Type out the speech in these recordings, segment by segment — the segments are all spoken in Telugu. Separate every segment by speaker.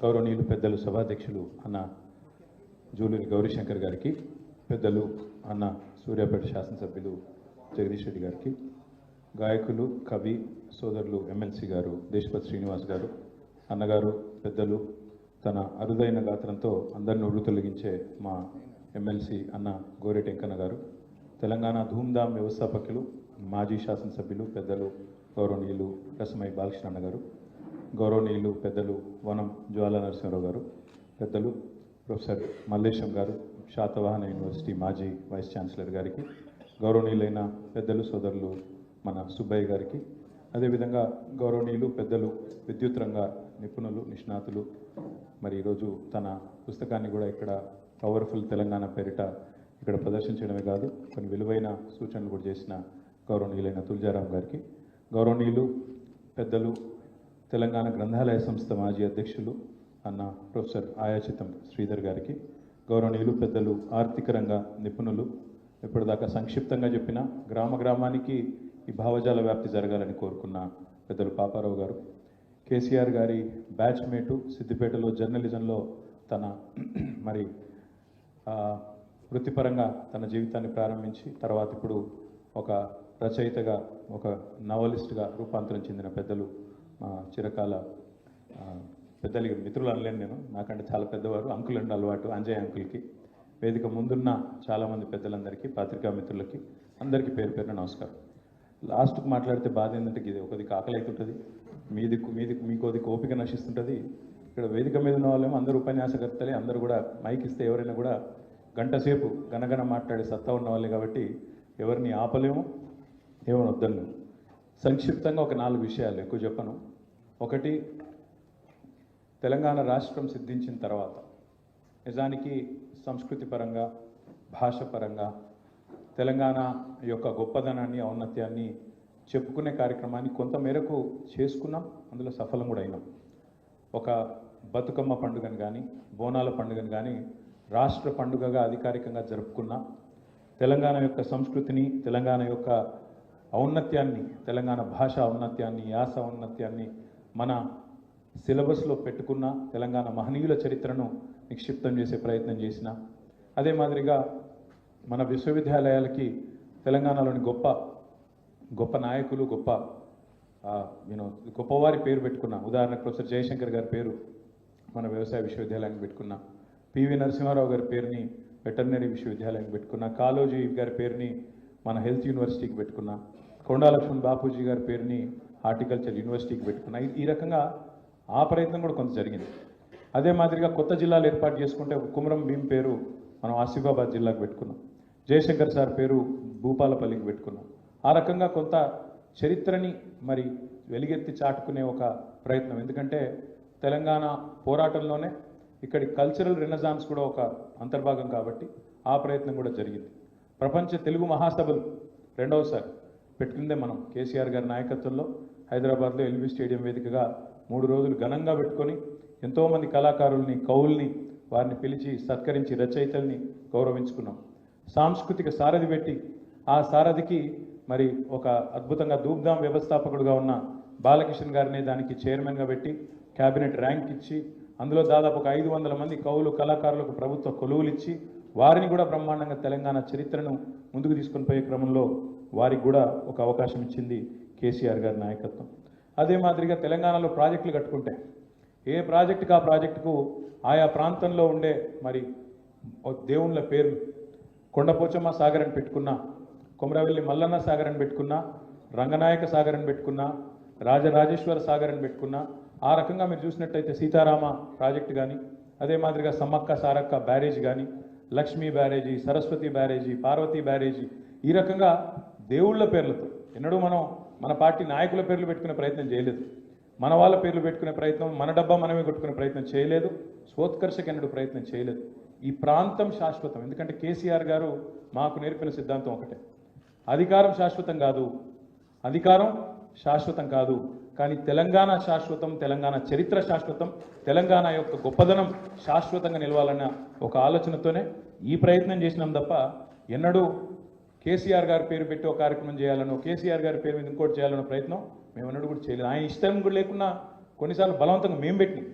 Speaker 1: గౌరవనీయులు పెద్దలు సభాధ్యక్షులు అన్న జూలూరి గౌరీశంకర్ గారికి, పెద్దలు అన్న సూర్యాపేట శాసనసభ్యులు జగదీష్ రెడ్డి గారికి, గాయకులు కవి సోదరులు ఎమ్మెల్సీ గారు దేశపతి శ్రీనివాస్ గారు, అన్నగారు పెద్దలు తన అరుదైన గాత్రంతో అందరిని ఒళ్ళు తొలగించే మా ఎమ్మెల్సీ అన్న గోరెటి వెంకన్న గారు, తెలంగాణ ధూమ్ధామ్ వ్యవస్థాపకులు మాజీ శాసనసభ్యులు పెద్దలు గౌరవనీయులు రసమై బాలకృష్ణ అన్న గారు, గౌరవనీయులు పెద్దలు వనం జ్వాలా నరసింహరావు గారు, పెద్దలు ప్రొఫెసర్ మల్లేశం గారు శాతవాహన యూనివర్సిటీ మాజీ వైస్ ఛాన్సలర్ గారికి, గౌరవనీయులైన పెద్దలు సోదరులు మన సుబ్బయ్య గారికి, అదేవిధంగా గౌరవనీయులు పెద్దలు విద్యుత్ రంగ నిపుణులు నిష్ణాతులు, మరి ఈరోజు తన పుస్తకాన్ని కూడా ఇక్కడ పవర్ఫుల్ తెలంగాణ పేరిట ఇక్కడ ప్రదర్శించడమే కాదు కొన్ని విలువైన సూచనలు కూడా చేసిన గౌరవనీయులైన తులజారాం గారికి, గౌరవనీయులు పెద్దలు తెలంగాణ గ్రంథాలయ సంస్థ మాజీ అధ్యక్షులు అన్న ప్రొఫెసర్ ఆయాచితం శ్రీధర్ గారికి, గౌరవనీయులు పెద్దలు ఆర్థిక రంగ నిపుణులు ఇప్పటిదాకా సంక్షిప్తంగా చెప్పిన గ్రామ గ్రామానికి ఈ భావజాల వ్యాప్తి జరగాలని కోరుకున్న పెద్దలు పాపారావు గారు, కేసీఆర్ గారి బ్యాచ్మేటు సిద్దిపేటలో జర్నలిజంలో తన మరి వృత్తిపరంగా తన జీవితాన్ని ప్రారంభించి తర్వాత ఇప్పుడు ఒక రచయితగా ఒక నవలిస్ట్గా రూపాంతరం చెందిన పెద్దలు చిరకాల పెద్దలకి మిత్రులు అనలేను నేను, నాకంటే చాలా పెద్దవారు, అంకుల్ అండి అలవాటు అంజయ్ అంకుల్కి, వేదిక ముందున్న చాలామంది పెద్దలందరికీ పత్రికా మిత్రులకి అందరికీ పేరు పేరున నమస్కారం. లాస్ట్కి మాట్లాడితే బాధ ఏంటంటే ఇది ఒకది ఆకలి అవుతుంటుంది, మీకోది ఓపిక నశిస్తుంటుంది. ఇక్కడ వేదిక మీద ఉన్న వాళ్ళేమో అందరూ ఉపన్యాసకర్తలే, అందరూ కూడా మైక్ ఇస్తే ఎవరైనా కూడా గంట సేపు గనగన మాట్లాడే సత్తా ఉన్న వాళ్ళే కాబట్టి ఎవరిని ఆపలేము, ఏమని వద్దను. సంక్షిప్తంగా ఒక 4 విషయాలు, ఎక్కువ చెప్పను. ఒకటి, తెలంగాణ రాష్ట్రం సిద్ధించిన తర్వాత నిజానికి సంస్కృతి పరంగా భాష పరంగా తెలంగాణ యొక్క గొప్పదనాన్ని ఔన్నత్యాన్ని చెప్పుకునే కార్యక్రమాన్ని కొంత మేరకు చేసుకున్నాం, అందులో సఫలం కూడా అయినాం. ఒక బతుకమ్మ పండుగను కానీ బోనాల పండుగను కానీ రాష్ట్ర పండుగగా అధికారికంగా జరుపుకున్నాం. తెలంగాణ యొక్క సంస్కృతిని, తెలంగాణ యొక్క ఔన్నత్యాన్ని, తెలంగాణ భాష ఔన్నత్యాన్ని, యాస ఔన్నత్యాన్ని మన సిలబస్లో పెట్టుకున్న తెలంగాణ మహనీయుల చరిత్రను నిక్షిప్తం చేసే ప్రయత్నం చేసిన, అదే మాదిరిగా మన విశ్వవిద్యాలయాలకి తెలంగాణలోని గొప్ప గొప్ప నాయకులు గొప్పవారి పేరు పెట్టుకున్న, ఉదాహరణకు ప్రొఫెసర్ జయశంకర్ గారి పేరు మన వ్యవసాయ విశ్వవిద్యాలయానికి పెట్టుకున్న, పివి నరసింహారావు గారి పేరుని వెటర్నరీ విశ్వవిద్యాలయానికి పెట్టుకున్న, కాళోజీ గారి పేరుని మన హెల్త్ యూనివర్సిటీకి పెట్టుకున్న, కొండా లక్ష్మణ్ బాపూజీ గారి పేరుని హార్టికల్చర్ యూనివర్సిటీకి పెట్టుకున్న. ఈ రకంగా ఆ ప్రయత్నం కూడా కొంత జరిగింది. అదే మాదిరిగా కొత్త జిల్లాలు ఏర్పాటు చేసుకుంటే కుమరం భీం పేరు మనం ఆసిఫాబాద్ జిల్లాకు పెట్టుకున్నాం, జయశంకర్ సార్ పేరు భూపాలపల్లికి పెట్టుకున్నాం. ఆ రకంగా కొంత చరిత్రని మరి వెలిగెత్తి చాటుకునే ఒక ప్రయత్నం. ఎందుకంటే తెలంగాణ పోరాటంలోనే ఇక్కడి కల్చరల్ రెనెసాన్స్ కూడా ఒక అంతర్భాగం కాబట్టి ఆ ప్రయత్నం కూడా జరిగింది. ప్రపంచ తెలుగు మహాసభలు రెండవసారి పెట్టుకుందే మనం కేసీఆర్ గారి నాయకత్వంలో హైదరాబాద్లో ఎల్బీ స్టేడియం వేదికగా 3 రోజులు ఘనంగా పెట్టుకొని ఎంతోమంది కళాకారుల్ని, కవుల్ని వారిని పిలిచి సత్కరించి రచయితల్ని గౌరవించుకున్నాం. సాంస్కృతిక సారథి పెట్టి ఆ సారథికి మరి ఒక అద్భుతంగా ధూమ్ధామ్ వ్యవస్థాపకుడుగా ఉన్న బాలకిషన్ గారిని దానికి చైర్మన్గా పెట్టి క్యాబినెట్ ర్యాంక్ ఇచ్చి అందులో దాదాపు ఒక 500 మంది కవులు కళాకారులకు ప్రభుత్వ కొలువులు ఇచ్చి వారిని కూడా బ్రహ్మాండంగా తెలంగాణ చరిత్రను ముందుకు తీసుకొని పోయే క్రమంలో వారికి కూడా ఒక అవకాశం ఇచ్చింది కేసీఆర్ గారి నాయకత్వం. అదే మాదిరిగా తెలంగాణలో ప్రాజెక్టులు కట్టుకుంటే ఏ ప్రాజెక్టుకు ఆ ప్రాజెక్టుకు ఆయా ప్రాంతంలో ఉండే మరి దేవుళ్ళ పేర్లు, కొండపోచమ్మ సాగర్ అని పెట్టుకున్నా, కొమరవెల్లి మల్లన్న సాగర్ అని పెట్టుకున్నా, రంగనాయక సాగర్ అని పెట్టుకున్నా, రాజరాజేశ్వర సాగర్ అని పెట్టుకున్నా, ఆ రకంగా మీరు చూసినట్టయితే సీతారామ ప్రాజెక్టు కానీ, అదే మాదిరిగా సమ్మక్క సారక్క బ్యారేజ్ కానీ, లక్ష్మీ బ్యారేజీ, సరస్వతి బ్యారేజీ, పార్వతీ బ్యారేజీ, ఈ రకంగా దేవుళ్ళ పేర్లతో ఎన్నడూ మనం మన పార్టీ నాయకుల పేర్లు పెట్టుకునే ప్రయత్నం చేయలేదు, మన వాళ్ళ పేర్లు పెట్టుకునే ప్రయత్నం, మన డబ్బా మనమే కొట్టుకునే ప్రయత్నం చేయలేదు, స్వోత్కర్షకు ఎన్నడూ ప్రయత్నం చేయలేదు. ఈ ప్రాంతం శాశ్వతం. ఎందుకంటే కేసీఆర్ గారు మాకు నేర్పిన సిద్ధాంతం ఒకటే, అధికారం శాశ్వతం కాదు, అధికారం శాశ్వతం కాదు, కానీ తెలంగాణ శాశ్వతం, తెలంగాణ చరిత్ర శాశ్వతం, తెలంగాణ యొక్క గొప్పదనం శాశ్వతంగా నిలవాలన్న ఒక ఆలోచనతోనే ఈ ప్రయత్నం చేసినాం తప్ప ఎన్నడూ కేసీఆర్ గారి పేరు పెట్టి ఒక కార్యక్రమం చేయాలనో, కేసీఆర్ గారి పేరు మీద ఇంకోటి చేయాలన్న ప్రయత్నం మేము ఎన్నడూ కూడా చేయలేదు. ఆయన ఇష్టం కూడా లేకున్నా కొన్నిసార్లు బలవంతంగా మేము పెట్టినాం.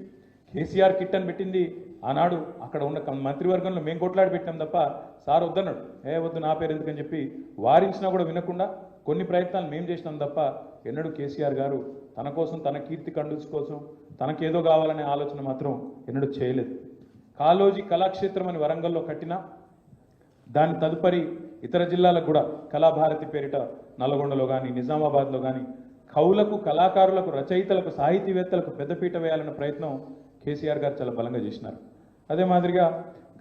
Speaker 1: కేసీఆర్ కిట్ అని పెట్టింది ఆనాడు అక్కడ ఉన్న మంత్రివర్గంలో మేము కొట్లాడి పెట్టాం తప్ప సార్ వద్దన్నాడు. వద్దు నా పేరు ఎందుకని చెప్పి వారించినా కూడా వినకుండా కొన్ని ప్రయత్నాలు మేము చేసినాం తప్ప ఎన్నడూ కేసీఆర్ గారు తన కోసం, తన కీర్తి కండుస్ కోసం, తనకేదో కావాలనే ఆలోచన మాత్రం ఎన్నడూ చేయలేదు. కాళోజీ కళాక్షేత్రం అని వరంగల్లో కట్టినా దాని తదుపరి ఇతర జిల్లాలకు కూడా కళాభారతి పేరిట నల్గొండలో కానీ నిజామాబాద్లో కానీ కవులకు, కళాకారులకు, రచయితలకు, సాహితీవేత్తలకు పెద్దపీట వేయాలన్న ప్రయత్నం కేసీఆర్ గారు చాలా బలంగా చేసినారు. అదే మాదిరిగా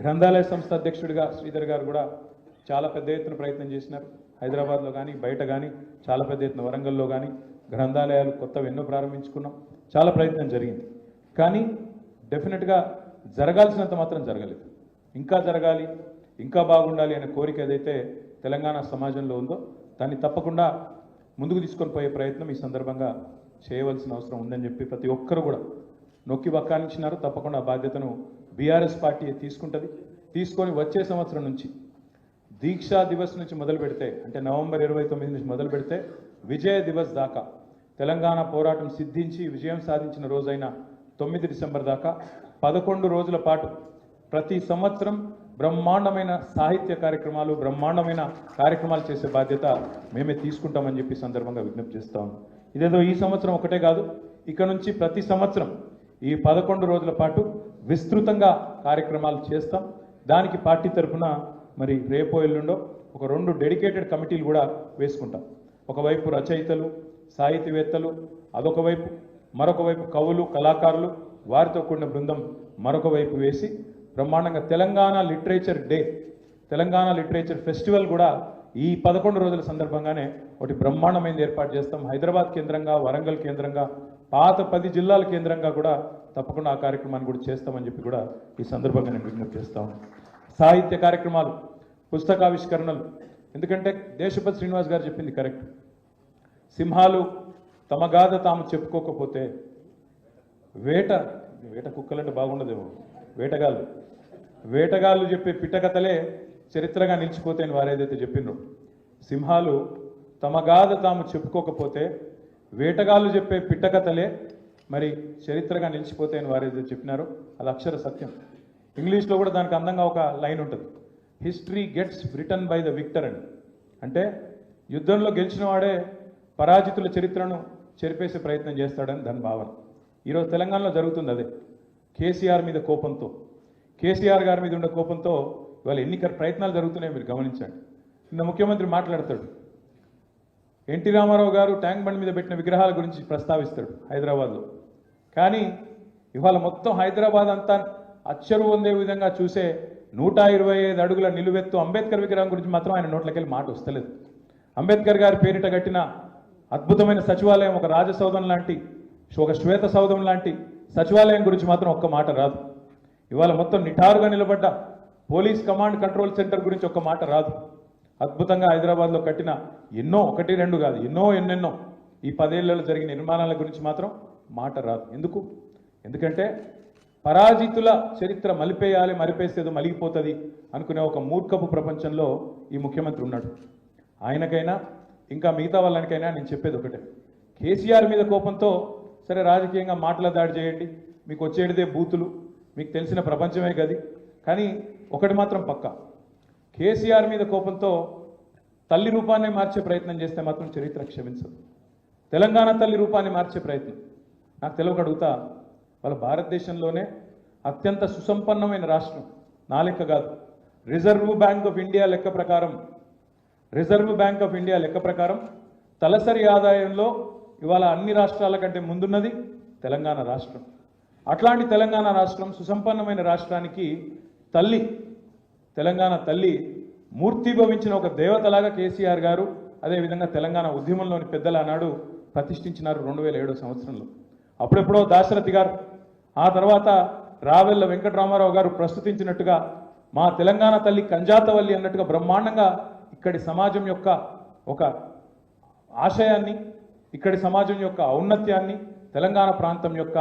Speaker 1: గ్రంథాలయ సంస్థ అధ్యక్షుడిగా శ్రీధర్ గారు కూడా చాలా పెద్ద ఎత్తున ప్రయత్నం చేసినారు. హైదరాబాద్లో కానీ బయట కానీ చాలా పెద్ద ఎత్తున వరంగల్లో కానీ గ్రంథాలయాలు కొత్తవి ఎన్నో ప్రారంభించుకున్నాం. చాలా ప్రయత్నం జరిగింది. కానీ డెఫినెట్గా జరగాల్సినంత మాత్రం జరగలేదు. ఇంకా జరగాలి, ఇంకా బాగుండాలి అనే కోరిక ఏదైతే తెలంగాణ సమాజంలో ఉందో దాన్ని తప్పకుండా ముందుకు తీసుకొని పోయే ప్రయత్నం ఈ సందర్భంగా చేయవలసిన అవసరం ఉందని చెప్పి ప్రతి ఒక్కరు కూడా నొక్కి వక్కానించినారు. తప్పకుండా ఆ బాధ్యతను బీఆర్ఎస్ పార్టీ తీసుకుంటుంది. తీసుకొని వచ్చే సంవత్సరం నుంచి దీక్షా దివస్ నుంచి మొదలు పెడితే, అంటే నవంబర్ 29 నుంచి మొదలు పెడితే విజయ దివస్ దాకా, తెలంగాణ పోరాటం సిద్ధించి విజయం సాధించిన రోజైన 9 డిసెంబర్ దాకా 11 రోజుల పాటు ప్రతి సంవత్సరం బ్రహ్మాండమైన సాహిత్య కార్యక్రమాలు, బ్రహ్మాండమైన కార్యక్రమాలు చేసే బాధ్యత మేమే తీసుకుంటామని చెప్పి సందర్భంగా విజ్ఞప్తి చేస్తా ఉన్నాం. ఇదేదో ఈ సంవత్సరం ఒకటే కాదు, ఇక నుంచి ప్రతి సంవత్సరం ఈ 11 రోజుల పాటు విస్తృతంగా కార్యక్రమాలు చేస్తాం. దానికి పార్టీ తరఫున మరి రేపో ఎల్లుండో ఒక 2 డెడికేటెడ్ కమిటీలు కూడా వేసుకుంటాం. ఒకవైపు రచయితలు, సాహితీవేత్తలు, అదొక వైపు, మరొక వైపు కవులు, కళాకారులు, వారితో కూడిన బృందం మరొక వైపు వేసి బ్రహ్మాండంగా Telangana literature day, Telangana literature festival కూడా ఈ 11 రోజుల సందర్భంగానే ఒకటి బ్రహ్మాండమైనది ఏర్పాటు చేస్తాం. హైదరాబాద్ కేంద్రంగా, వరంగల్ కేంద్రంగా, పాత 10 జిల్లాల కేంద్రంగా కూడా తప్పకుండా ఆ కార్యక్రమాన్ని కూడా చేస్తామని చెప్పి కూడా ఈ సందర్భంగా నేను విజ్ఞప్తి చేస్తాను. సాహిత్య కార్యక్రమాలు, పుస్తకావిష్కరణలు, ఎందుకంటే దేశపతి శ్రీనివాస్ గారు చెప్పింది కరెక్ట్. సింహాలు తమ గాథ తాము చెప్పుకోకపోతే వేట కుక్కలంటే బాగుండదేమో, వేటగాళ్ళు చెప్పే పిట్టకథలే చరిత్రగా నిలిచిపోతే అని వారు ఏదైతే చెప్పినో, సింహాలు తమ గాథ తాము చెప్పుకోకపోతే వేటగాళ్ళు చెప్పే పిట్టకథలే మరి చరిత్రగా నిలిచిపోతాయని వారు ఏదైతే చెప్పినారో అది అక్షర సత్యం. ఇంగ్లీష్లో కూడా దానికి అందంగా ఒక లైన్ ఉంటుంది, history gets written by the victor అని. అంటే యుద్ధంలో గెలిచిన వాడే పరాజితుల చరిత్రను చెరిపేసే ప్రయత్నం చేస్తాడని దాని భావన. ఈరోజు తెలంగాణలో జరుగుతుంది అదే. కేసీఆర్ మీద కోపంతో, కేసీఆర్ గారి మీద ఉండే కోపంతో ఇవాళ ఎన్నికల ప్రయత్నాలు జరుగుతున్నాయి, మీరు గమనించండి. నిన్న ముఖ్యమంత్రి మాట్లాడతాడు, ఎన్టీ రామారావు గారు ట్యాంక్ బండ్ మీద పెట్టిన విగ్రహాల గురించి ప్రస్తావిస్తాడు హైదరాబాద్లో. కానీ ఇవాళ మొత్తం హైదరాబాద్ అంతా అచ్చరు పొందే విధంగా చూసే 125 అడుగుల నిలువెత్తు అంబేద్కర్ విగ్రహం గురించి మాత్రం ఆయన నోట్లకెళ్ళి మాట వస్తలేదు. అంబేద్కర్ గారి పేరిట కట్టిన అద్భుతమైన సచివాలయం, ఒక రాజసౌధం లాంటి, ఒక శ్వేత సౌధం లాంటి సచివాలయం గురించి మాత్రం ఒక్క మాట రాదు. ఇవాళ మొత్తం నిఠారుగా నిలబడ్డ పోలీస్ కమాండ్ కంట్రోల్ సెంటర్ గురించి ఒక్క మాట రాదు. అద్భుతంగా హైదరాబాద్లో కట్టిన ఎన్నో, 1, 2 కాదు, ఎన్నెన్నో ఈ 10 ఏళ్లలో జరిగిన నిర్మాణాల గురించి మాత్రం మాట రాదు. ఎందుకంటే పరాజితుల చరిత్ర మలిపేయాలి, మరిపేసేదో మలిగిపోతుంది అనుకునే ఒక మూర్ఖపు ప్రపంచంలో ఈ ముఖ్యమంత్రి ఉన్నాడు. ఆయనకైనా ఇంకా మిగతా వాళ్ళనికైనా నేను చెప్పేది ఒకటే, కేసీఆర్ మీద కోపంతో సరే రాజకీయంగా మాటల దాడి చేయండి, మీకు వచ్చేటిదే బూతులు, మీకు తెలిసిన ప్రపంచమే గది. కానీ ఒకటి మాత్రం పక్కా, కేసీఆర్ మీద కోపంతో తల్లి రూపాన్ని మార్చే ప్రయత్నం చేస్తే మాత్రం చరిత్ర క్షమించదు. తెలంగాణ తల్లి రూపాన్ని మార్చే ప్రయత్నం, నాకు తెలియక అడుగుతా, వాళ్ళ భారతదేశంలోనే అత్యంత సుసంపన్నమైన రాష్ట్రం, నా లెక్క కాదు, రిజర్వ్ బ్యాంక్ ఆఫ్ ఇండియా లెక్క ప్రకారం తలసరి ఆదాయంలో ఇవాళ అన్ని రాష్ట్రాల కంటే ముందున్నది తెలంగాణ రాష్ట్రం. అట్లాంటి తెలంగాణ రాష్ట్రం, సుసంపన్నమైన రాష్ట్రానికి తల్లి, తెలంగాణ తల్లి మూర్తిభవించిన ఒక దేవతలాగా కేసీఆర్ గారు, అదేవిధంగా తెలంగాణ ఉద్యమంలోని పెద్దలు ఆనాడు ప్రతిష్ఠించినారు 2007 సంవత్సరంలో. అప్పుడెప్పుడో దాశరథి గారు, ఆ తర్వాత రావెల్ల వెంకటరామారావు గారు ప్రస్తుతించినట్టుగా మా తెలంగాణ తల్లి కంజాతవల్లి అన్నట్టుగా బ్రహ్మాండంగా ఇక్కడి సమాజం యొక్క ఒక ఆశయాన్ని, ఇక్కడి సమాజం యొక్క ఔన్నత్యాన్ని, తెలంగాణ ప్రాంతం యొక్క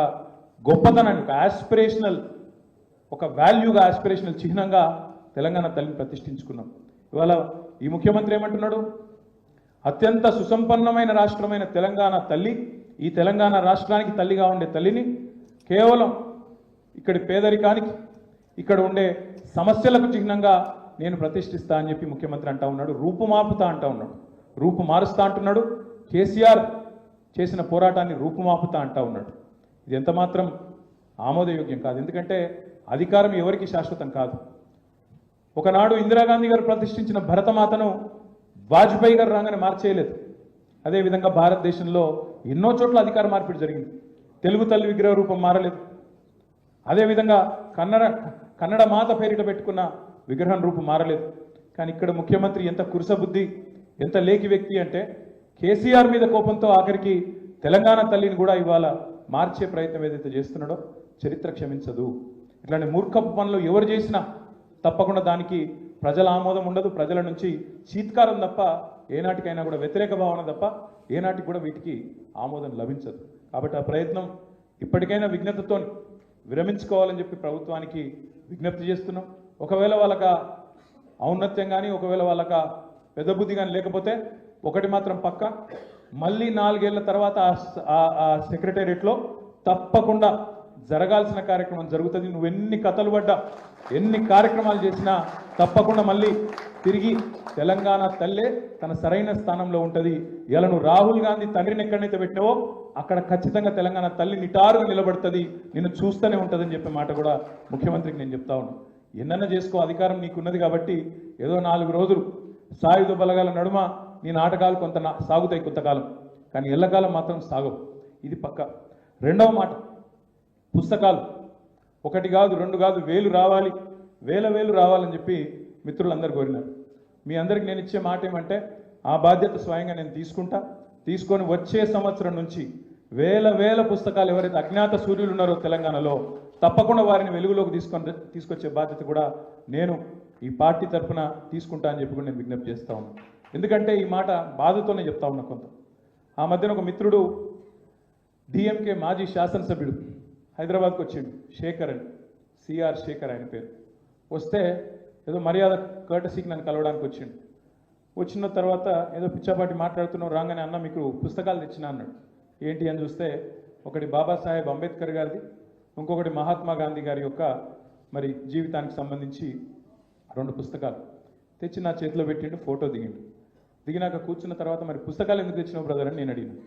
Speaker 1: గొప్పతనాన్ని ఒక యాస్పిరేషనల్, ఒక వాల్యూగా, యాస్పిరేషనల్ చిహ్నంగా తెలంగాణ తల్లిని ప్రతిష్ఠించుకున్నాం. ఇవాళ ఈ ముఖ్యమంత్రి ఏమంటున్నాడు, అత్యంత సుసంపన్నమైన రాష్ట్రమైన తెలంగాణ తల్లి, ఈ తెలంగాణ రాష్ట్రానికి తల్లిగా ఉండే తల్లిని కేవలం ఇక్కడి పేదరికానికి, ఇక్కడ ఉండే సమస్యలకు చిహ్నంగా నేను ప్రతిష్ఠిస్తా అని చెప్పి ముఖ్యమంత్రి అంటా ఉన్నాడు. రూపుమాపుతా అంటా ఉన్నాడు, రూపు మారుస్తా అంటున్నాడు. కేసీఆర్ చేసిన పోరాటాన్ని రూపుమాపుతా అంటా ఉన్నాడు. ఇది ఎంత మాత్రం ఆమోదయోగ్యం కాదు. ఎందుకంటే అధికారం ఎవరికి శాశ్వతం కాదు. ఒకనాడు ఇందిరాగాంధీ గారు ప్రతిష్ఠించిన భరతమాతను వాజ్పేయి గారు రాగానే మార్చేయలేదు. అదేవిధంగా భారతదేశంలో ఎన్నో చోట్ల అధికార మార్పిడి జరిగింది. తెలుగు తల్లి విగ్రహ రూపం మారలేదు. అదేవిధంగా కన్నడ మాత పేరిట పెట్టుకున్న విగ్రహం రూపం మారలేదు. కానీ ఇక్కడ ముఖ్యమంత్రి ఎంత కురుసబుద్ధి, ఎంత లేకి వ్యక్తి అంటే కేసీఆర్ మీద కోపంతో ఆఖరికి తెలంగాణ తల్లిని కూడా ఇవాళ మార్చే ప్రయత్నం ఏదైతే చేస్తున్నాడో చరిత్ర క్షమించదు. ఇట్లాంటి మూర్ఖపు పనులు ఎవరు చేసినా తప్పకుండా దానికి ప్రజల ఆమోదం ఉండదు. ప్రజల నుంచి చీత్కారం తప్ప ఏనాటికైనా కూడా వ్యతిరేక భావన తప్ప ఏనాటికి కూడా వీటికి ఆమోదం లభించదు. కాబట్టి ఆ ప్రయత్నం ఇప్పటికైనా విజ్ఞతతో విరమించుకోవాలని చెప్పి ప్రభుత్వానికి విజ్ఞప్తి చేస్తున్నాం. ఒకవేళ వాళ్ళక ఔన్నత్యం కానీ, ఒకవేళ వాళ్ళక పెద్ద బుద్ధి కానీ లేకపోతే ఒకటి మాత్రం పక్క, మళ్ళీ 4 ఏళ్ల తర్వాత ఆ సెక్రటేరియట్లో తప్పకుండా జరగాల్సిన కార్యక్రమం జరుగుతుంది. నువ్వు ఎన్ని కథలు పడ్డా, ఎన్ని కార్యక్రమాలు చేసినా తప్పకుండా మళ్ళీ తిరిగి తెలంగాణ తల్లే తన సరైన స్థానంలో ఉంటుంది. ఇలా నువ్వు రాహుల్ గాంధీ తండ్రిని ఎక్కడైతే పెట్టినావో అక్కడ ఖచ్చితంగా తెలంగాణ తల్లి నిటారుగా నిలబడుతుంది, నిన్ను చూస్తూనే ఉంటుందని చెప్పే మాట కూడా ముఖ్యమంత్రికి నేను చెప్తా ఉన్నాను. ఎన్నన్నా చేసుకో, అధికారం నీకున్నది కాబట్టి ఏదో 4 రోజులు సాయుధ బలగాల నడుమ నీ నాటకాలు కొంత సాగుతాయి కొంతకాలం, కానీ ఎల్లకాలం మాత్రం సాగవు. ఇది పక్క. రెండవ మాట, పుస్తకాలు 1 కాదు 2 కాదు, వేలు రావాలి, వేలు రావాలని చెప్పి మిత్రులందరూ కోరినారు. మీ అందరికి నేను ఇచ్చే మాట ఏమంటే ఆ బాధ్యత స్వయంగా నేను తీసుకొని వచ్చే సంవత్సరం నుంచి వేల పుస్తకాలు ఎవరైతే అజ్ఞాత సూర్యులు ఉన్నారో తెలంగాణలో తప్పకుండా వారిని వెలుగులోకి తీసుకొచ్చే బాధ్యత కూడా నేను ఈ పార్టీ తరఫున తీసుకుంటా అని చెప్పి నేను విజ్ఞప్తి చేస్తా ఉన్నాను. ఎందుకంటే ఈ మాట బాధతోనే చెప్తా ఉన్నా. కొంత ఆ మధ్యన ఒక మిత్రుడు డిఎంకే మాజీ శాసనసభ్యుడు హైదరాబాద్కి వచ్చిండు, శేఖర్ అని, సిఆర్ శేఖర్ ఆయన పేరు. వస్తే ఏదో మర్యాద కర్టసీకి నన్ను కలవడానికి వచ్చిండు. వచ్చిన తర్వాత ఏదో పిచ్చాపాటి మాట్లాడుతున్నావు, రాగానే అన్న మీకు పుస్తకాలు తెచ్చినా అన్నాడు. ఏంటి అని చూస్తే ఒకటి బాబాసాహెబ్ అంబేద్కర్ గారిది, ఇంకొకటి మహాత్మా గాంధీ గారి యొక్క మరి జీవితానికి సంబంధించి 2 పుస్తకాలు తెచ్చి నా చేతిలో పెట్టిండు, ఫోటో దిగిండు. దిగినాక కూర్చున్న తర్వాత మరి పుస్తకాలు ఎందుకు తెచ్చినావు బ్రదర్ అని నేను అడిగాను.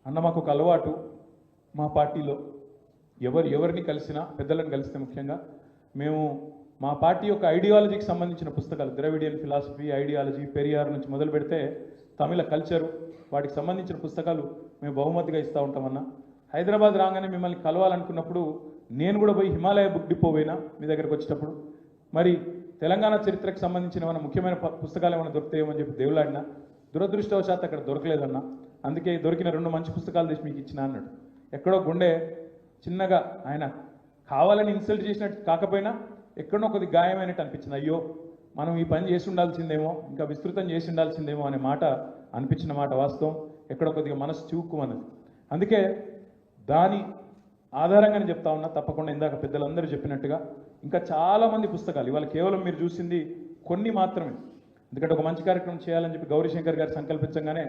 Speaker 1: అన్న మాకు ఒక అలవాటు, మా పార్టీలో ఎవరిని కలిసినా, పెద్దలను కలిస్తే ముఖ్యంగా మేము మా పార్టీ యొక్క ఐడియాలజీకి సంబంధించిన పుస్తకాలు, ద్రవిడియన్ ఫిలాసఫీ, ఐడియాలజీ, పెరియార్ నుంచి మొదలు పెడితే తమిళ కల్చరు, వాటికి సంబంధించిన పుస్తకాలు మేము బహుమతిగా ఇస్తూ ఉంటామన్నా. హైదరాబాద్ రాగానే మిమ్మల్ని కలవాలనుకున్నప్పుడు నేను కూడా పోయి హిమాలయ బుక్ డిపో పోయినా మీ దగ్గరకు వచ్చేటప్పుడు, మరి తెలంగాణ చరిత్రకు సంబంధించిన ఏమైనా ముఖ్యమైన పుస్తకాలు ఏమైనా దొరుకుతాయేమో అని చెప్పి దేవులాడినా. దురదృష్టవశాత్తు అక్కడ దొరకలేదన్నా. అందుకే దొరికిన 2 మంచి పుస్తకాలు తెచ్చి మీకు ఇచ్చినా అన్నాడు. ఎక్కడో గుండె చిన్నగా ఆయన కావాలని ఇన్సల్ట్ చేసినట్టు కాకపోయినా ఎక్కడో కొద్ది గాయమైనట్టు అనిపించింది. అయ్యో మనం ఈ పని చేసి ఉండాల్సిందేమో, ఇంకా విస్తృతం చేసి ఉండాల్సిందేమో అనే మాట అనిపించిన మాట వాస్తవం. ఎక్కడో కొద్దిగా మనసు చూక్కుమన్నది. అందుకే దాని ఆధారంగానే చెప్తా ఉన్నా. తప్పకుండా ఇందాక పెద్దలందరూ చెప్పినట్టుగా ఇంకా చాలామంది పుస్తకాలు, ఇవాళ కేవలం మీరు చూసింది కొన్ని మాత్రమే. ఎందుకంటే ఒక మంచి కార్యక్రమం చేయాలని చెప్పి గౌరీశంకర్ గారు సంకల్పించగానే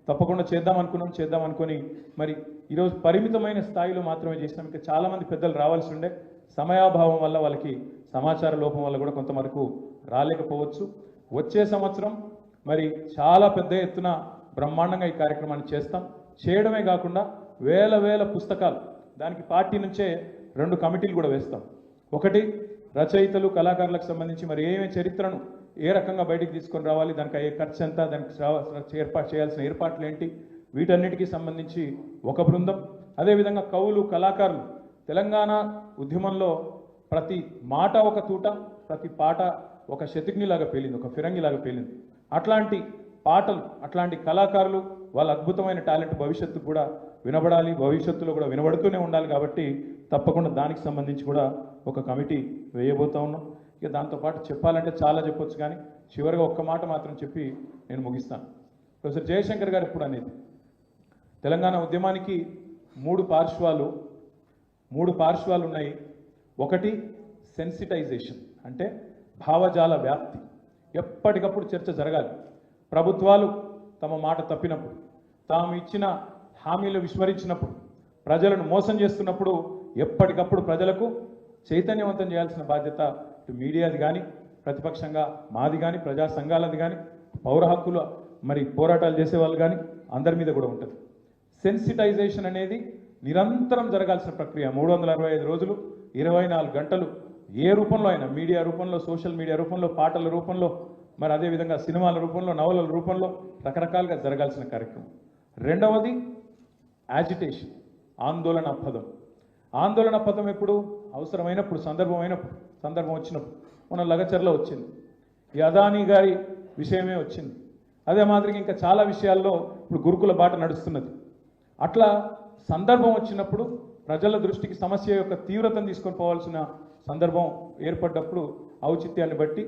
Speaker 1: తప్పకుండా చేద్దాం అనుకొని మరి ఈరోజు పరిమితమైన స్థాయిలో మాత్రమే చేసినాం. ఇంకా చాలామంది పెద్దలు రావాల్సి ఉండే, సమయాభావం వల్ల, వాళ్ళకి సమాచార లోపం వల్ల కూడా కొంతవరకు రాలేకపోవచ్చు. వచ్చే సంవత్సరం మరి చాలా పెద్ద ఎత్తున బ్రహ్మాండంగా ఈ కార్యక్రమాన్ని చేస్తాం. చేయడమే కాకుండా వేల పుస్తకాలు, దానికి పార్టీ నుంచే 2 కమిటీలు కూడా వేస్తాం. ఒకటి రచయితలు, కళాకారులకు సంబంధించి మరి ఏమేమి చరిత్రను ఏ రకంగా బయటికి తీసుకొని రావాలి, దానికి అయ్యే ఖర్చు ఎంత, దానికి ఏర్పాటు చేయాల్సిన ఏర్పాట్లు ఏంటి, వీటన్నిటికీ సంబంధించి ఒక బృందం. అదేవిధంగా కవులు, కళాకారులు, తెలంగాణ ఉద్యమంలో ప్రతి మాట ఒక తూట, ప్రతి పాట ఒక శతగ్నిలాగా పేలింది, ఒక ఫిరంగిలాగా పేలింది. అట్లాంటి పాటలు, అట్లాంటి కళాకారులు, వాళ్ళ అద్భుతమైన టాలెంట్ భవిష్యత్తుకు కూడా వినబడాలి, భవిష్యత్తులో కూడా వినబడుతూనే ఉండాలి. కాబట్టి తప్పకుండా దానికి సంబంధించి కూడా ఒక కమిటీ వేయబోతా ఉన్నాం. ఇక దాంతోపాటు చెప్పాలంటే చాలా చెప్పొచ్చు, కానీ చివరిగా ఒక్క మాట మాత్రం చెప్పి నేను ముగిస్తాను. ప్రొఫెసర్ జయశంకర్ గారు ఎప్పుడు అనేది, తెలంగాణ ఉద్యమానికి 3 పార్శ్వాలు ఉన్నాయి. ఒకటి సెన్సిటైజేషన్, అంటే భావజాల వ్యాప్తి. ఎప్పటికప్పుడు చర్చ జరగాలి. ప్రభుత్వాలు తమ మాట తప్పినప్పుడు, తాము ఇచ్చిన హామీలు విస్మరించినప్పుడు, ప్రజలను మోసం చేస్తున్నప్పుడు ఎప్పటికప్పుడు ప్రజలకు చైతన్యవంతం చేయాల్సిన బాధ్యత ఇటు మీడియాది కానీ, ప్రతిపక్షంగా మాది కానీ, ప్రజా సంఘాలది కానీ, పౌర హక్కుల మరి పోరాటాలు చేసే వాళ్ళు కానీ అందరి మీద కూడా ఉంటుంది. సెన్సిటైజేషన్ అనేది నిరంతరం జరగాల్సిన ప్రక్రియ. 365 రోజులు 24 గంటలు ఏ రూపంలో అయినా, మీడియా రూపంలో, సోషల్ మీడియా రూపంలో, పాటల రూపంలో, మరి అదేవిధంగా సినిమాల రూపంలో, నవలల రూపంలో రకరకాలుగా జరగాల్సిన కార్యక్రమం. రెండవది యాజిటేషన్, ఆందోళన పదం. ఆందోళన పదం ఎప్పుడు అవసరమైనప్పుడు, సందర్భం వచ్చినప్పుడు. మన లగచర్లో వచ్చింది, ఈ అదానీ గారి విషయమే వచ్చింది. అదే మాదిరిగా ఇంకా చాలా విషయాల్లో ఇప్పుడు గురుకుల బాట నడుస్తున్నది. అట్లా సందర్భం వచ్చినప్పుడు ప్రజల దృష్టికి సమస్య యొక్క తీవ్రతను తీసుకొని పోవాల్సిన సందర్భం ఏర్పడ్డప్పుడు ఔచిత్యాన్ని బట్టి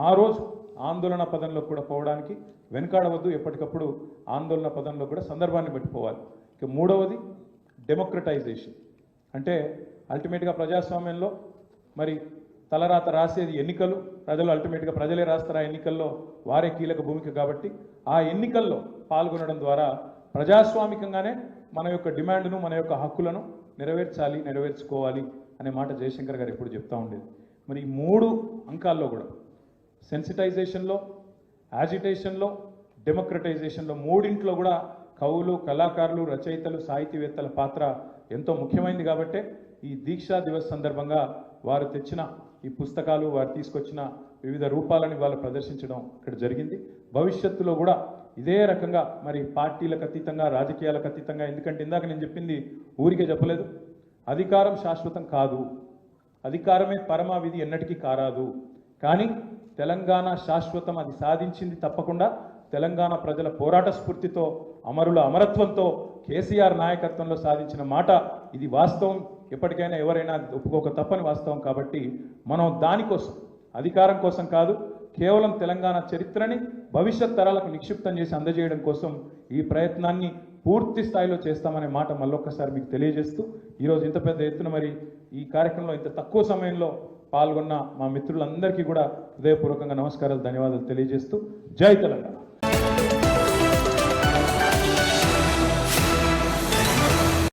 Speaker 1: ఆ రోజు ఆందోళన పదంలో కూడా పోవడానికి వెనకాడవద్దు. ఎప్పటికప్పుడు ఆందోళన పదంలో కూడా సందర్భాన్ని బట్టి పోవాలి. ఇక మూడవది డెమోక్రటైజేషన్. అంటే అల్టిమేట్గా ప్రజాస్వామ్యంలో మరి తలరాత రాసేది ఎన్నికలు, ప్రజలు అల్టిమేట్గా ప్రజలే రాస్తారు. ఆ ఎన్నికల్లో వారే కీలక భూమిక కాబట్టి ఆ ఎన్నికల్లో పాల్గొనడం ద్వారా ప్రజాస్వామికంగానే మన యొక్క డిమాండ్ను, మన యొక్క హక్కులను నెరవేర్చుకోవాలి అనే మాట జయశంకర్ గారు ఎప్పుడు చెప్తా ఉండేది. మరి ఈ 3 అంకాల్లో కూడా సెన్సిటైజేషన్లో, యాజిటేషన్లో, డెమోక్రటైజేషన్లో, మూడింట్లో కూడా కవులు, కళాకారులు, రచయితలు, సాహితీవేత్తల పాత్ర ఎంతో ముఖ్యమైనది. కాబట్టే ఈ దీక్షా దివస్ సందర్భంగా వారు తెచ్చిన ఈ పుస్తకాలు, వారు తీసుకొచ్చిన వివిధ రూపాలని వాళ్ళు ప్రదర్శించడం ఇక్కడ జరిగింది. భవిష్యత్తులో కూడా ఇదే రకంగా మరి పార్టీలకు అతీతంగా, రాజకీయాలకు అతీతంగా, ఎందుకంటే ఇందాక నేను చెప్పింది ఊరికే చెప్పలేదు, అధికారం శాశ్వతం కాదు, అధికారమే పరమావిధి ఎన్నటికీ కారాదు. కానీ తెలంగాణ శాశ్వతం, అది సాధించింది తప్పకుండా తెలంగాణ ప్రజల పోరాట స్ఫూర్తితో, అమరుల అమరత్వంతో, కేసీఆర్ నాయకత్వంలో సాధించిన మాట ఇది వాస్తవం. ఎప్పటికైనా ఎవరైనా ఒప్పుకోక తప్పని వాస్తవం. కాబట్టి మనం దానికోసం, అధికారం కోసం కాదు, కేవలం తెలంగాణ చరిత్రని భవిష్యత్ తరాలకు నిక్షిప్తం చేసి అందజేయడం కోసం ఈ ప్రయత్నాన్ని పూర్తి స్థాయిలో చేస్తామనే మాట మళ్ళొక్కసారి మీకు తెలియజేస్తూ, ఈరోజు ఇంత పెద్ద ఎత్తున మరి ఈ కార్యక్రమంలో ఇంత తక్కువ సమయంలో పాల్గొన్న మా మిత్రులందరికీ కూడా హృదయపూర్వకంగా నమస్కారాలు, ధన్యవాదాలు తెలియజేస్తూ జై తెలంగాణ.